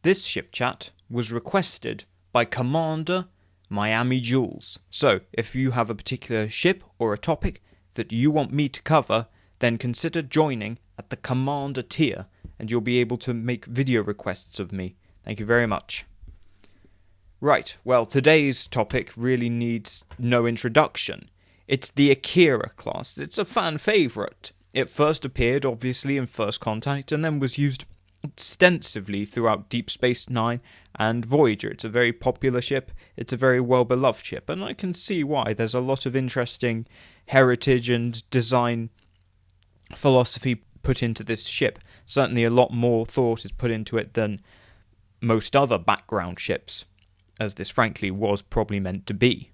This ship chat was requested by Commander Miami Jules. So, if you have a particular ship or a topic that you want me to cover, then consider joining at the Commander tier, and you'll be able to make video requests of me. Thank you very much. Right, well, today's topic really needs no introduction. It's the Akira class. It's a fan favourite. It first appeared, obviously, in First Contact, and then was used extensively throughout Deep Space Nine and Voyager. It's a very popular ship. It's a very well-beloved ship, and I can see why. There's a lot of interesting heritage and design philosophy put into this ship. Certainly a lot more thought is put into it than most other background ships, as this frankly was probably meant to be.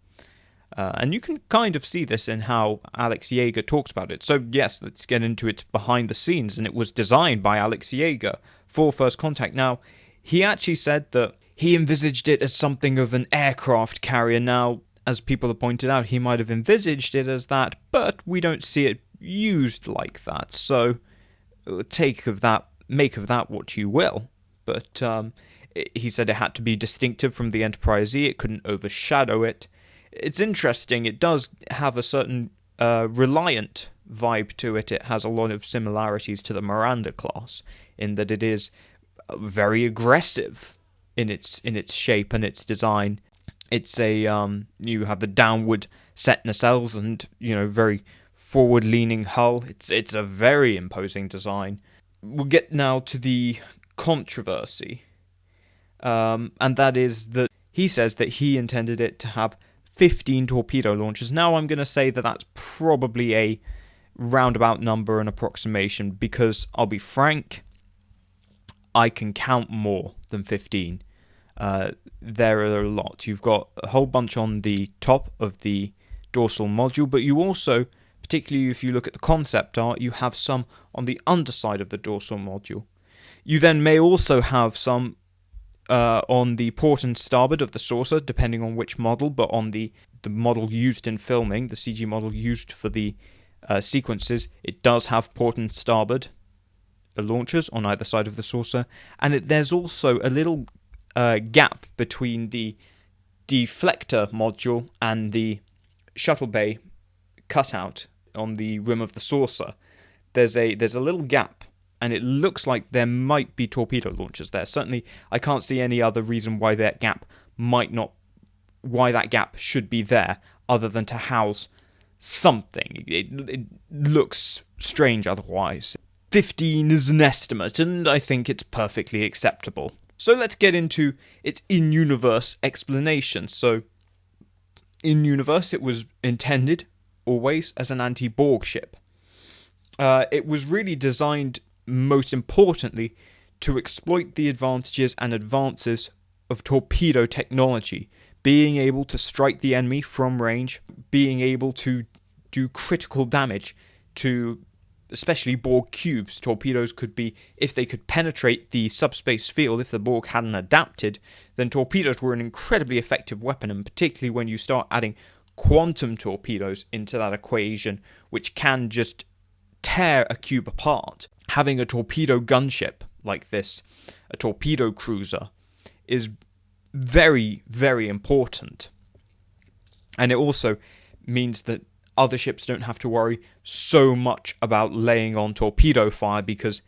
And you can kind of see this in how Alex Yeager talks about it. So yes, let's get into it behind the scenes. And it was designed by Alex Yeager for First Contact. Now, he actually said that he envisaged it as something of an aircraft carrier. Now, as people have pointed out, he might have envisaged it as that, but we don't see it used like that. So make of that what you will. But he said it had to be distinctive from the Enterprise E. It couldn't overshadow it. It's interesting. It does have a certain reliant vibe to it. It has a lot of similarities to the Miranda class in that it is very aggressive in its shape and its design. It's a you have the downward set nacelles and very forward-leaning hull. It's a very imposing design. We'll get now to the controversy, and that is that he says that he intended it to have 15 torpedo launchers. Now I'm going to say that that's probably a roundabout number, an approximation, because I'll be frank, I can count more than 15. There are a lot. You've got a whole bunch on the top of the dorsal module, but you also, particularly if you look at the concept art, you have some on the underside of the dorsal module. You then may also have some on the port and starboard of the saucer, depending on which model, but on the model used in filming, the CG model used for the sequences, it does have port and starboard launchers on either side of the saucer, and there's also a little gap between the deflector module and the Shuttle Bay cutout on the rim of the saucer. There's a little gap, and it looks like there might be torpedo launchers there. Certainly, I can't see any other reason why that gap should be there, other than to house something. It looks strange otherwise. 15 is an estimate, and I think it's perfectly acceptable. So let's get into its in-universe explanation. So, in-universe, it was intended always as an anti-Borg ship. It was really designed, most importantly, to exploit the advantages and advances of torpedo technology, being able to strike the enemy from range, being able to do critical damage to especially Borg cubes. Torpedoes could be, if they could penetrate the subspace field, if the Borg hadn't adapted, then torpedoes were an incredibly effective weapon, and particularly when you start adding quantum torpedoes into that equation, which can just tear a cube apart. Having a torpedo gunship like this, a torpedo cruiser, is very, very important. And it also means that other ships don't have to worry so much about laying on torpedo fire, because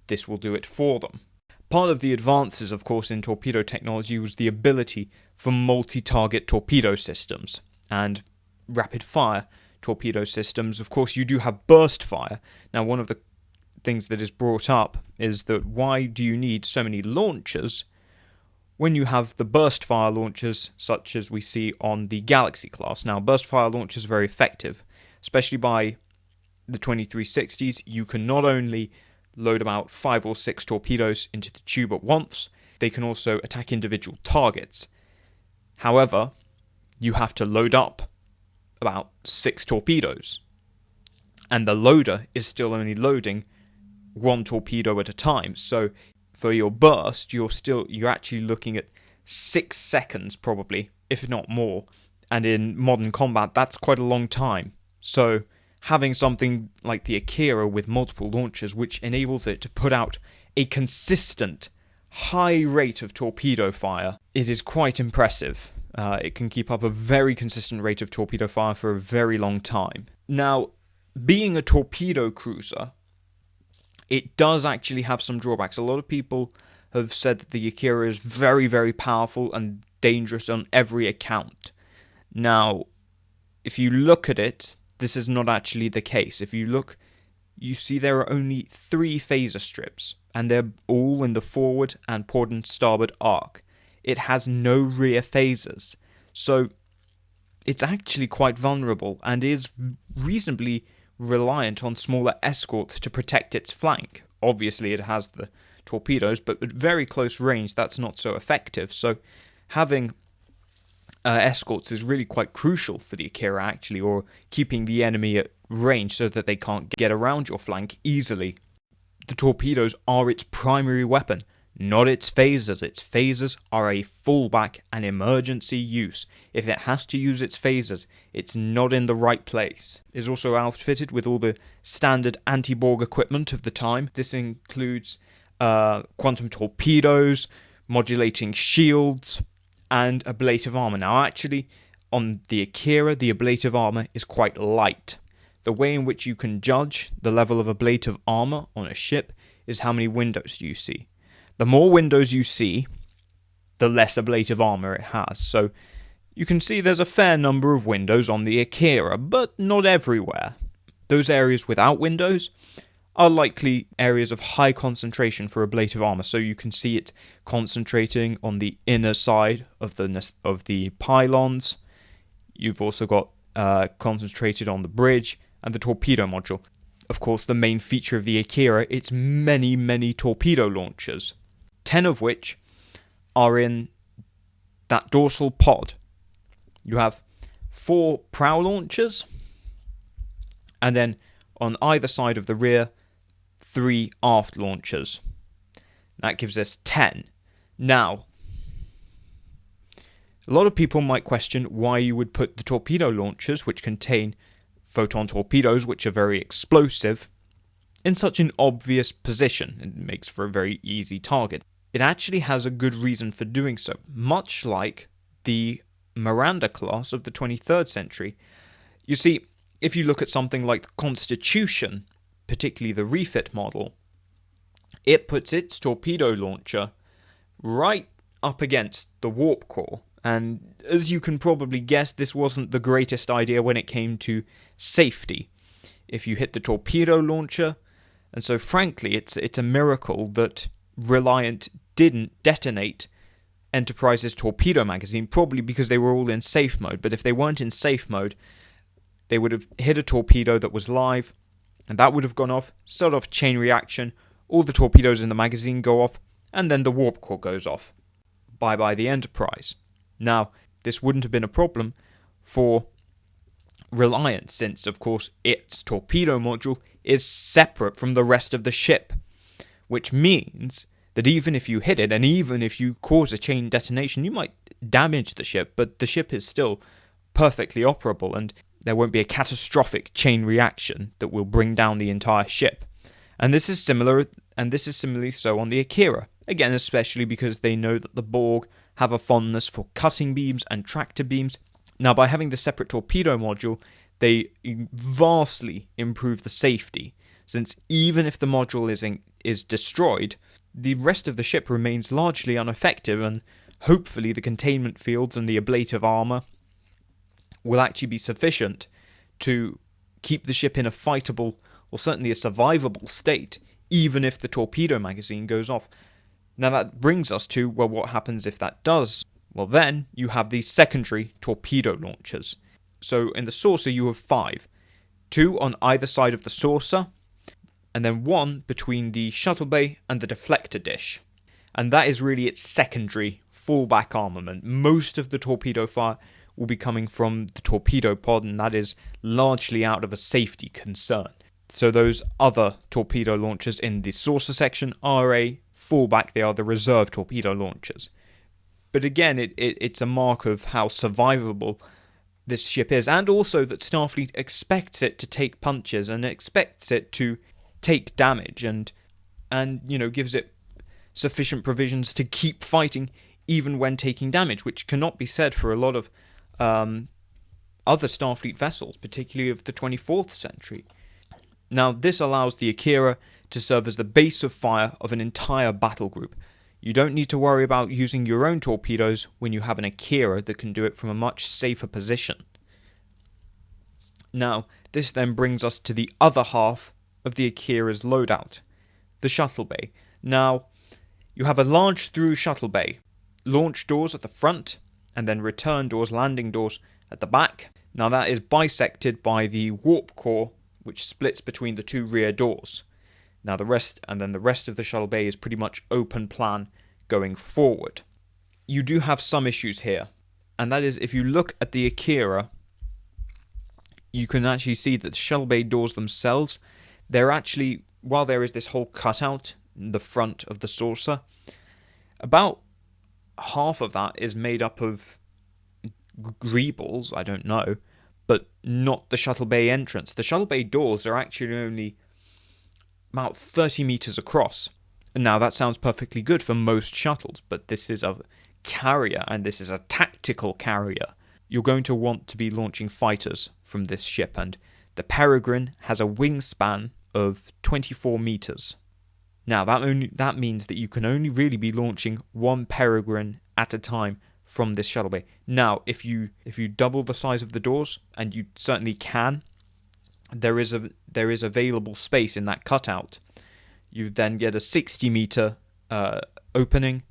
this will do it for them. Part of the advances, of course, in torpedo technology was the ability for multi-target torpedo systems and rapid-fire torpedo systems. Of course, you do have burst fire. Now, one of the things that is brought up is that why do you need so many launchers when you have the burst fire launchers such as we see on the Galaxy class? Now, burst fire launchers are very effective, especially by the 2360s. You can not only load about 5 or 6 torpedoes into the tube at once, they can also attack individual targets. However, you have to load up about 6 torpedoes, and the loader is still only loading 1 torpedo at a time. So for your burst, you're actually looking at 6 seconds probably, if not more. And in modern combat, that's quite a long time. So having something like the Akira with multiple launchers, which enables it to put out a consistent high rate of torpedo fire. It is quite impressive. It can keep up a very consistent rate of torpedo fire for a very long time. Now, being a torpedo cruiser, it does actually have some drawbacks. A lot of people have said that the Akira is very, very powerful and dangerous on every account. Now, if you look at it, this is not actually the case. If you look, you see there are only 3 phaser strips, and they're all in the forward and port and starboard arc. It has no rear phasers, so it's actually quite vulnerable and is reasonably reliant on smaller escorts to protect its flank. Obviously it has the torpedoes, but at very close range that's not so effective, so having escorts is really quite crucial for the Akira actually, or keeping the enemy at range so that they can't get around your flank easily. The torpedoes are its primary weapon, not its phasers. Its phasers are a fallback and emergency use. If it has to use its phasers, it's not in the right place. It is also outfitted with all the standard anti-Borg equipment of the time. This includes quantum torpedoes, modulating shields, and ablative armor. Now actually, on the Akira, the ablative armor is quite light. The way in which you can judge the level of ablative armor on a ship is how many windows you see. The more windows you see, the less ablative armor it has. So you can see there's a fair number of windows on the Akira, but not everywhere. Those areas without windows are likely areas of high concentration for ablative armor, so you can see it concentrating on the inner side of the pylons. You've also got concentrated on the bridge and the torpedo module. Of course, the main feature of the Akira, its many, many torpedo launchers, 10 of which are in that dorsal pod. You have 4 prow launchers, and then on either side of the rear, 3 aft launchers. That gives us 10. Now, a lot of people might question why you would put the torpedo launchers, which contain photon torpedoes, which are very explosive, in such an obvious position. It makes for a very easy target. It actually has a good reason for doing so, much like the Miranda class of the 23rd century. You see, if you look at something like the Constitution, particularly the refit model, it puts its torpedo launcher right up against the warp core. And as you can probably guess, this wasn't the greatest idea when it came to safety. If you hit the torpedo launcher, and so frankly, it's a miracle that Reliant didn't detonate Enterprise's torpedo magazine, probably because they were all in safe mode. But if they weren't in safe mode, they would have hit a torpedo that was live, and that would have gone off, start off chain reaction, all the torpedoes in the magazine go off, and then the warp core goes off. Bye-bye the Enterprise. Now, this wouldn't have been a problem for Reliant, since, of course, its torpedo module is separate from the rest of the ship, which means that even if you hit it, and even if you cause a chain detonation, you might damage the ship, but the ship is still perfectly operable, and there won't be a catastrophic chain reaction that will bring down the entire ship. And this is similarly so on the Akira. Again, especially because they know that the Borg have a fondness for cutting beams and tractor beams. Now, by having the separate torpedo module, they vastly improve the safety, since even if the module is destroyed, the rest of the ship remains largely unaffected, and hopefully the containment fields and the ablative armor will actually be sufficient to keep the ship in a fightable, or certainly a survivable state, even if the torpedo magazine goes off. Now that brings us to, well, what happens if that does? Well, then you have these secondary torpedo launchers. So in the saucer you have 5. 2 on either side of the saucer, and then 1 between the shuttle bay and the deflector dish. And that is really its secondary fallback armament. Most of the torpedo fire will be coming from the torpedo pod, and that is largely out of a safety concern. So those other torpedo launchers in the saucer section are a fallback. They are the reserve torpedo launchers. But again, it's a mark of how survivable this ship is, and also that Starfleet expects it to take punches and expects it to take damage, and gives it sufficient provisions to keep fighting even when taking damage, which cannot be said for a lot of other Starfleet vessels, particularly of the 24th century. Now, this allows the Akira to serve as the base of fire of an entire battle group. You don't need to worry about using your own torpedoes when you have an Akira that can do it from a much safer position. Now, this then brings us to the other half of the Akira's loadout, the Shuttle Bay. Now, you have a large through Shuttle Bay, launch doors at the front, and then return doors, landing doors at the back. Now that is bisected by the warp core, which splits between the two rear doors. Now the rest of the Shuttle Bay is pretty much open plan going forward. You do have some issues here, and that is if you look at the Akira, you can actually see that the Shuttle Bay doors themselves, they're actually, while there is this whole cutout in the front of the saucer, about half of that is made up of greebles, I don't know, but not the Shuttle Bay entrance. The Shuttle Bay doors are actually only about 30 meters across. Now that sounds perfectly good for most shuttles, but this is a carrier, and this is a tactical carrier. You're going to want to be launching fighters from this ship, and the Peregrine has a wingspan of 24 meters. Now that means that you can only really be launching one Peregrine at a time from this Shuttle Bay. Now, if you double the size of the doors, and you certainly can, there is available space in that cutout. You then get a 60-meter opening,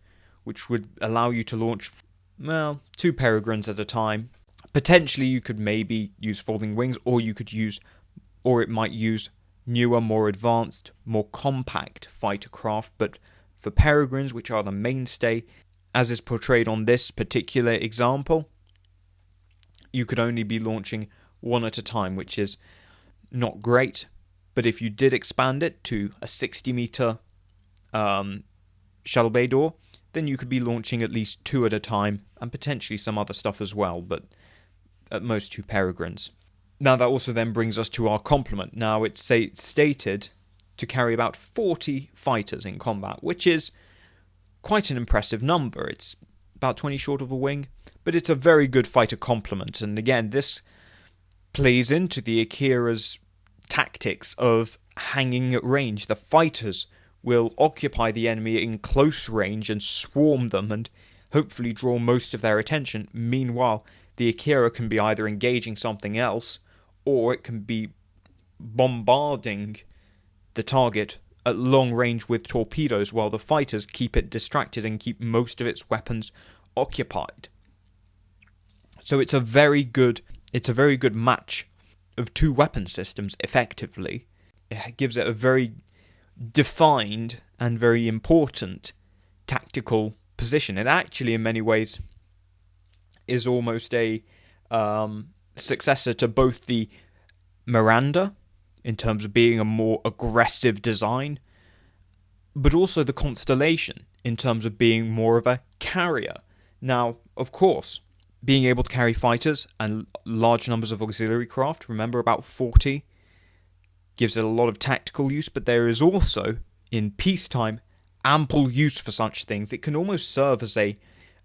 which would allow you to launch, well, 2 Peregrines at a time. Potentially, you could maybe use folding wings, or it might use newer, more advanced, more compact fighter craft. But for Peregrines, which are the mainstay, as is portrayed on this particular example, you could only be launching one at a time, which is not great. But if you did expand it to a 60-meter Shuttle Bay door, then you could be launching at least 2 at a time, and potentially some other stuff as well, but at most 2 Peregrines. Now that also then brings us to our complement. Now it's stated to carry about 40 fighters in combat, which is quite an impressive number. It's about 20 short of a wing, but it's a very good fighter complement. And again, this plays into the Akira's tactics of hanging at range. The fighters will occupy the enemy in close range and swarm them and hopefully draw most of their attention. Meanwhile, the Akira can be either engaging something else, or it can be bombarding the target at long range with torpedoes, while the fighters keep it distracted and keep most of its weapons occupied. So it's a very good match of 2 weapon systems effectively. It gives it a very defined and very important tactical position. It actually, in many ways, is almost a successor to both the Miranda, in terms of being a more aggressive design, but also the Constellation, in terms of being more of a carrier. Now, of course, being able to carry fighters and large numbers of auxiliary craft, remember about 40, gives it a lot of tactical use, but there is also, in peacetime, ample use for such things. It can almost serve as a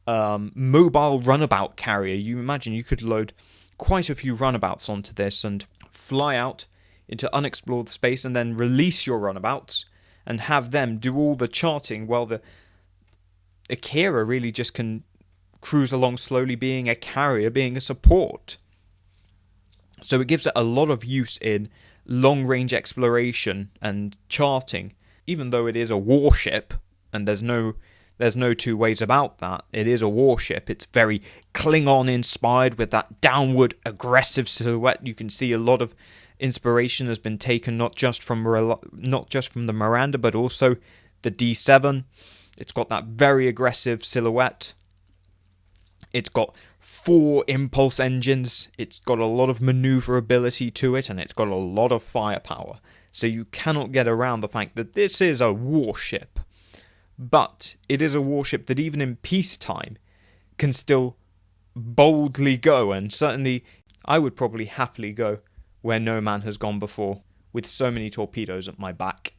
mobile runabout carrier. You imagine you could load quite a few runabouts onto this and fly out into unexplored space and then release your runabouts and have them do all the charting while the Akira really just can cruise along slowly, being a carrier, being a support. So it gives it a lot of use in long-range exploration and charting, even though it is a warship, and there's no two ways about that. It is a warship. It's very Klingon-inspired with that downward aggressive silhouette. You can see a lot of inspiration has been taken not just from the Miranda, but also the D7. It's got that very aggressive silhouette. It's got 4 impulse engines. It's got a lot of maneuverability to it, and it's got a lot of firepower. So you cannot get around the fact that this is a warship. But it is a warship that even in peacetime can still boldly go, and certainly I would probably happily go where no man has gone before, with so many torpedoes at my back.